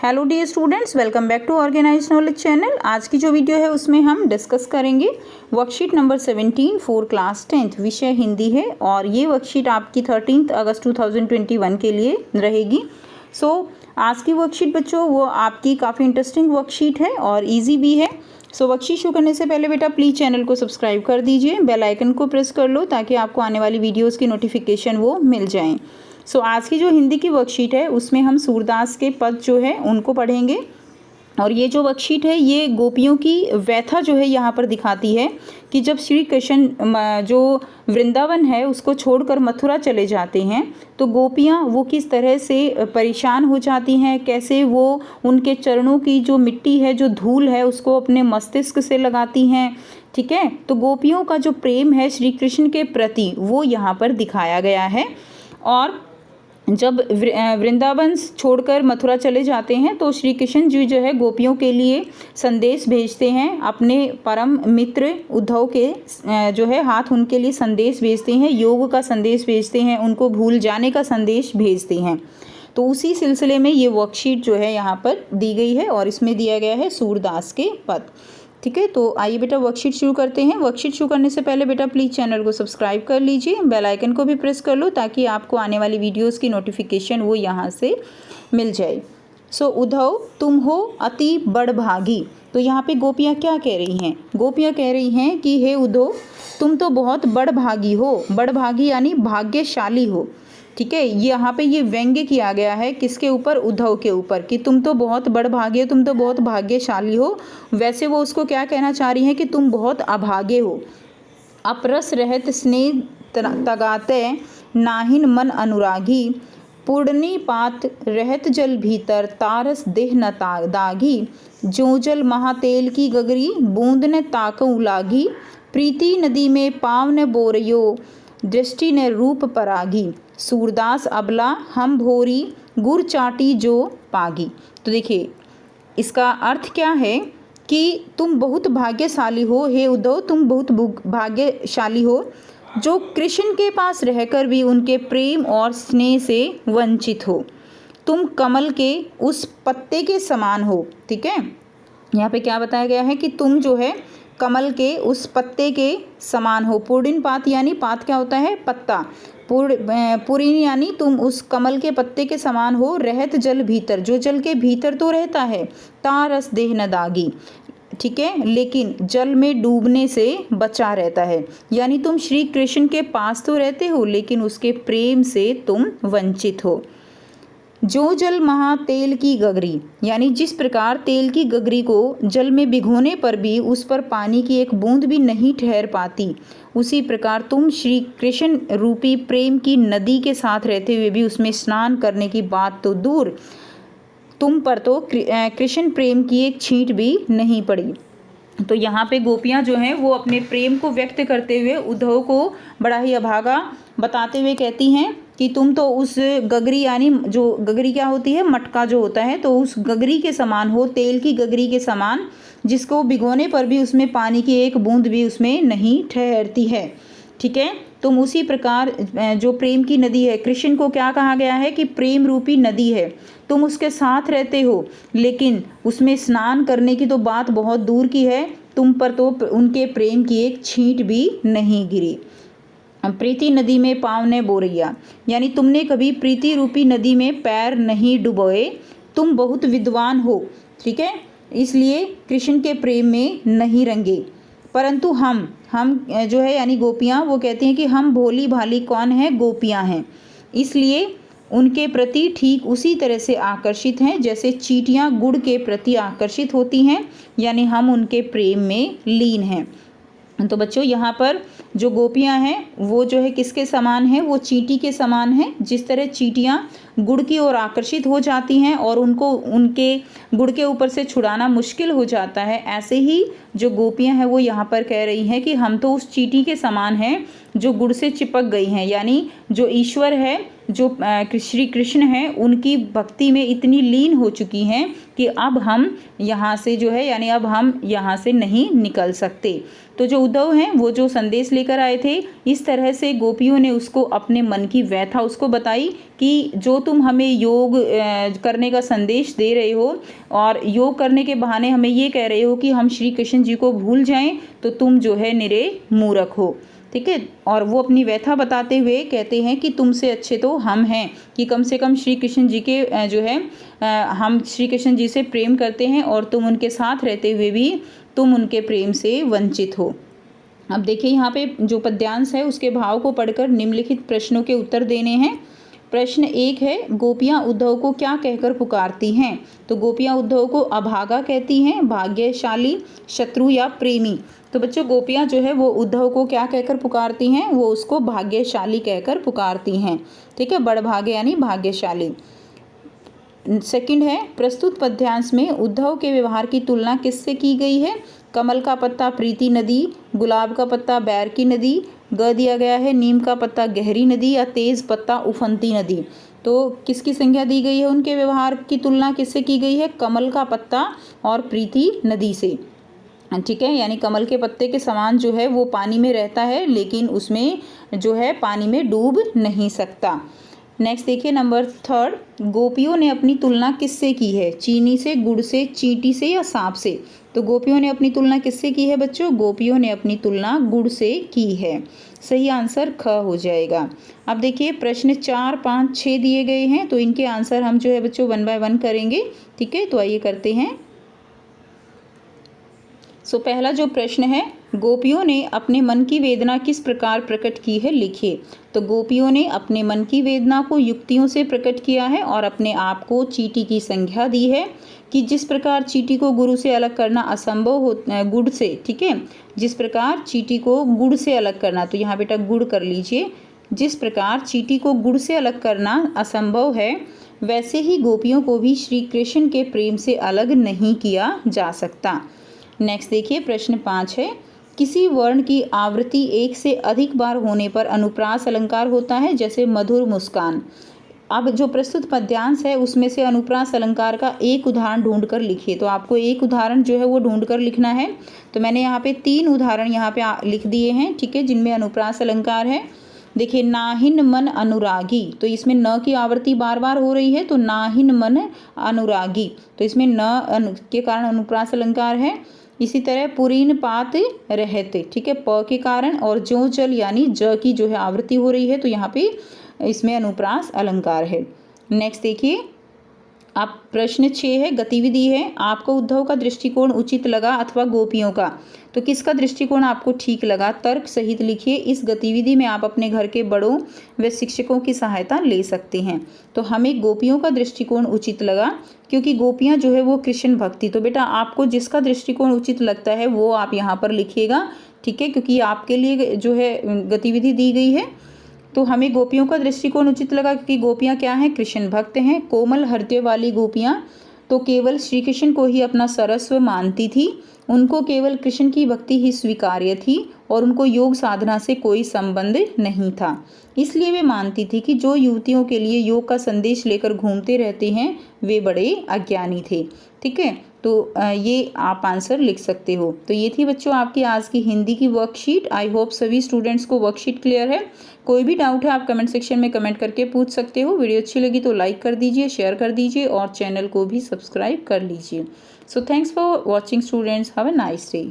Hello dear students, welcome back to organise knowledge channel. आज की जो वीडियो है उसमें हम डिस्कस करेंगे worksheet number 17 for class 10th, विषय हिंदी है और ये वर्कशीट आपकी 13 अगस्त 2021 के लिए रहेगी। आज की वर्कशीट बच्चों वो आपकी काफ़ी इंटरेस्टिंग वर्कशीट है और ईजी भी है। वर्कशीट शुरू करने से पहले बेटा प्लीज़ चैनल को सब्सक्राइब कर दीजिए, बेल आइकन को प्रेस कर लो ताकि आपको आने वाली वीडियोज़ की नोटिफिकेशन वो मिल जाएँ। आज की जो हिंदी की वर्कशीट है उसमें हम सूरदास के पद जो है उनको पढ़ेंगे और ये जो वर्कशीट है ये गोपियों की व्यथा जो है यहाँ पर दिखाती है कि जब श्री कृष्ण जो वृंदावन है उसको छोड़कर मथुरा चले जाते हैं तो गोपियाँ वो किस तरह से परेशान हो जाती हैं, कैसे वो उनके चरणों की जो मिट्टी है, जो धूल है, उसको अपने मस्तिष्क से लगाती हैं। ठीक है, तो गोपियों का जो प्रेम है श्री कृष्ण के प्रति वो यहाँ पर दिखाया गया है। और जब वृंदावन छोड़कर मथुरा चले जाते हैं तो श्री कृष्ण जी जो है गोपियों के लिए संदेश भेजते हैं, अपने परम मित्र उद्धव के जो है हाथ उनके लिए संदेश भेजते हैं, योग का संदेश भेजते हैं, उनको भूल जाने का संदेश भेजते हैं। तो उसी सिलसिले में ये वर्कशीट जो है यहाँ पर दी गई है और इसमें दिया गया है सूरदास के पद। ठीक है, तो आइए बेटा वर्कशीट शुरू करते हैं। वर्कशीट शुरू करने से पहले बेटा प्लीज़ चैनल को सब्सक्राइब कर लीजिए, बेल आइकन को भी प्रेस कर लो ताकि आपको आने वाली वीडियोस की नोटिफिकेशन वो यहाँ से मिल जाए। उद्धव तुम हो अति बड़भागी। तो यहाँ पे गोपियाँ क्या कह रही हैं? गोपियाँ कह रही हैं कि हे उद्धव तुम तो बहुत बड़भागी हो। बड़भागी यानी भाग्यशाली हो। ठीक है, यहाँ पे ये व्यंग्य किया गया है किसके ऊपर? उद्धव के ऊपर, कि तुम तो बहुत बड़भागे हो, तुम तो बहुत भाग्यशाली हो। वैसे वो उसको क्या कहना चाह रही हैं कि तुम बहुत अभागे हो। अपरस रहत स्नेह तगाते नाहिन मन अनुरागी, पूर्णी पात रहत जल भीतर तारस देह न दागी, जो जल महातेल की गगरी बूंद न ताकऊ लागी, प्रीति नदी में पाव न बोरयो दृष्टि ने रूप परागी, सूरदास अबला हम भोरी गुर चाटी जो पागी। तो देखिए इसका अर्थ क्या है कि तुम बहुत भाग्यशाली हो, हे उद्धव तुम बहुत भाग्यशाली हो जो कृष्ण के पास रहकर भी उनके प्रेम और स्नेह से वंचित हो। तुम कमल के उस पत्ते के समान हो। ठीक है, यहाँ पे क्या बताया गया है कि तुम जो है कमल के उस पत्ते के समान हो। पूर्णिन पात यानी पात क्या होता है? पत्ता। पूर्णिन यानी तुम उस कमल के पत्ते के समान हो। रहत जल भीतर, जो जल के भीतर तो रहता है। तारस देह न दागी, ठीक है, लेकिन जल में डूबने से बचा रहता है। यानी तुम श्री कृष्ण के पास तो रहते हो लेकिन उसके प्रेम से तुम वंचित हो। जो जल महा तेल की गगरी, यानी जिस प्रकार तेल की गगरी को जल में भिगोने पर भी उस पर पानी की एक बूंद भी नहीं ठहर पाती, उसी प्रकार तुम श्री कृष्ण रूपी प्रेम की नदी के साथ रहते हुए भी उसमें स्नान करने की बात तो दूर, तुम पर तो कृष्ण प्रेम की एक छींट भी नहीं पड़ी। तो यहाँ पे गोपियाँ जो हैं वो अपने प्रेम को व्यक्त करते हुए उद्धव को बड़ा ही अभागा बताते हुए कहती हैं कि तुम तो उस गगरी, यानी जो गगरी क्या होती है? मटका जो होता है, तो उस गगरी के समान हो, तेल की गगरी के समान, जिसको भिगोने पर भी उसमें पानी की एक बूंद भी उसमें नहीं ठहरती है। ठीक है, तुम उसी प्रकार जो प्रेम की नदी है, कृष्ण को क्या कहा गया है कि प्रेम रूपी नदी है, तुम उसके साथ रहते हो लेकिन उसमें स्नान करने की तो बात बहुत दूर की है, तुम पर तो उनके प्रेम की एक छींट भी नहीं गिरी। प्रीति नदी में पाँव ने बोरैया, यानी तुमने कभी प्रीति रूपी नदी में पैर नहीं डुबोए, तुम बहुत विद्वान हो। ठीक है, इसलिए कृष्ण के प्रेम में नहीं रंगे। परंतु हम जो है यानी गोपियाँ वो कहती हैं कि हम भोली भाली कौन है? गोपियाँ हैं, इसलिए उनके प्रति ठीक उसी तरह से आकर्षित हैं जैसे चींटियाँ गुड़ के प्रति आकर्षित होती हैं, यानी हम उनके प्रेम में लीन हैं। तो बच्चों यहाँ पर जो गोपियाँ हैं वो जो है किसके समान है? वो चींटी के समान है। जिस तरह चींटियाँ गुड़ की ओर आकर्षित हो जाती हैं और उनको उनके गुड़ के ऊपर से छुड़ाना मुश्किल हो जाता है, ऐसे ही जो गोपियाँ हैं वो यहाँ पर कह रही हैं कि हम तो उस चींटी के समान हैं जो गुड़ से चिपक गई हैं। यानी जो ईश्वर है, जो श्री कृष्ण हैं उनकी भक्ति में इतनी लीन हो चुकी हैं कि अब हम यहाँ से जो है यानी अब हम यहाँ से नहीं निकल सकते। तो जो उद्धव हैं वो जो संदेश लेकर आए थे, इस तरह से गोपियों ने उसको अपने मन की व्यथा उसको बताई कि जो तुम हमें योग करने का संदेश दे रहे हो और योग करने के बहाने हमें ये कह रहे हो कि हम श्री कृष्ण जी को भूल जाएं, तो तुम जो है निरे मूर्ख हो। ठीक है। और वो अपनी व्यथा बताते हुए कहते हैं कि तुमसे अच्छे तो हम हैं कि कम से कम श्री कृष्ण जी के जो है हम श्री कृष्ण जी से प्रेम करते हैं और तुम उनके साथ रहते हुए भी तुम उनके प्रेम से वंचित हो। अब देखिए यहाँ पे जो पद्यांश है उसके भाव को पढ़कर निम्नलिखित प्रश्नों के उत्तर देने हैं। प्रश्न 1 है, गोपियाँ उद्धव को क्या कहकर पुकारती हैं? तो गोपियाँ उद्धव को अभागा कहती हैं, भाग्यशाली, शत्रु या प्रेमी। तो बच्चों गोपियाँ जो है वो उद्धव को क्या कहकर पुकारती हैं? वो उसको भाग्यशाली कहकर पुकारती हैं। ठीक है, बड़भागे यानी भाग्यशाली। सेकंड है, प्रस्तुत पद्यांश में उद्धव के व्यवहार की तुलना किससे की गई है? कमल का पत्ता प्रीति नदी, गुलाब का पत्ता बैर की नदी, ग दिया गया है नीम का पत्ता गहरी नदी या तेज पत्ता उफनती नदी। तो किसकी संज्ञा दी गई है? उनके व्यवहार की तुलना किससे की गई है? कमल का पत्ता और प्रीति नदी से। ठीक है, यानी कमल के पत्ते के समान जो है वो पानी में रहता है लेकिन उसमें जो है पानी में डूब नहीं सकता। नेक्स्ट देखिए नंबर 3, गोपियों ने अपनी तुलना किससे की है? चीनी से, गुड़ से, चींटी से या सांप से? तो गोपियों ने अपनी तुलना किससे की है बच्चों? गोपियों ने अपनी तुलना गुड़ से की है। सही आंसर ख हो जाएगा। अब देखिए प्रश्न 4, 5, 6 दिए गए हैं, तो इनके आंसर हम जो है बच्चों 1 बाय 1 करेंगे। ठीक है, तो आइए करते हैं। पहला जो प्रश्न है, गोपियों ने अपने मन की वेदना किस प्रकार प्रकट की है? लिखिए। तो गोपियों ने अपने मन की वेदना को युक्तियों से प्रकट किया है और अपने आप को चींटी की संज्ञा दी है कि जिस प्रकार चींटी को गुरु से अलग करना असंभव हो गुड़ से। ठीक है, जिस प्रकार चींटी को गुड़ से अलग करना, तो यहाँ बेटा गुड़ कर लीजिए। जिस प्रकार चींटी को गुड़ से अलग करना असंभव है, वैसे ही गोपियों को भी श्री कृष्ण के प्रेम से अलग नहीं किया जा सकता। नेक्स्ट देखिए प्रश्न 5 है, किसी वर्ण की आवृत्ति 1 से अधिक बार होने पर अनुप्रास अलंकार होता है, जैसे मधुर मुस्कान। अब जो प्रस्तुत पद्यांश है उसमें से अनुप्रास अलंकार का एक उदाहरण ढूंढ कर लिखिए। तो आपको एक उदाहरण जो है वो ढूंढ कर लिखना है। तो मैंने यहाँ पे 3 उदाहरण यहाँ पे लिख दिए हैं। ठीक है, जिनमें अनुप्रास अलंकार है। देखिए, नाहिन मन अनुरागी, तो इसमें न की आवृत्ति बार बार हो रही है, तो नाहिन मन अनुरागी, तो इसमें न के कारण अनुप्रास अलंकार है। इसी तरह पुरीन पात रहते, ठीक है, प के कारण, और जो जल यानी ज की जो है आवृत्ति हो रही है, तो यहाँ पे इसमें अनुप्रास अलंकार है। नेक्स्ट देखिए, आप प्रश्न 6 है, गतिविधि है, आपको उद्धव का दृष्टिकोण उचित लगा अथवा गोपियों का? तो किसका दृष्टिकोण आपको ठीक लगा? तर्क सहित लिखिए। इस गतिविधि में आप अपने घर के बड़ों व शिक्षकों की सहायता ले सकते हैं। तो हमें गोपियों का दृष्टिकोण उचित लगा क्योंकि गोपियां जो है वो कृष्ण भक्ति। तो बेटा आपको जिसका दृष्टिकोण उचित लगता है वो आप यहाँ पर लिखिएगा। ठीक है, क्योंकि आपके लिए जो है गतिविधि दी गई है। तो हमें गोपियों का दृष्टिकोण उचित लगा क्योंकि गोपियाँ क्या हैं? कृष्ण भक्त हैं। कोमल हृदय वाली गोपियाँ तो केवल श्री कृष्ण को ही अपना सर्वस्व मानती थी। उनको केवल कृष्ण की भक्ति ही स्वीकार्य थी और उनको योग साधना से कोई संबंध नहीं था। इसलिए वे मानती थी कि जो युवतियों के लिए योग का संदेश लेकर घूमते रहते हैं वे बड़े अज्ञानी थे। ठीक है, तो ये आप आंसर लिख सकते हो। तो ये थी बच्चों आपकी आज की हिंदी की वर्कशीट। आई होप सभी स्टूडेंट्स को वर्कशीट क्लियर है। कोई भी डाउट है आप कमेंट सेक्शन में कमेंट करके पूछ सकते हो। वीडियो अच्छी लगी तो लाइक कर दीजिए, शेयर कर दीजिए और चैनल को भी सब्सक्राइब कर लीजिए। So thanks for watching students, have a nice day.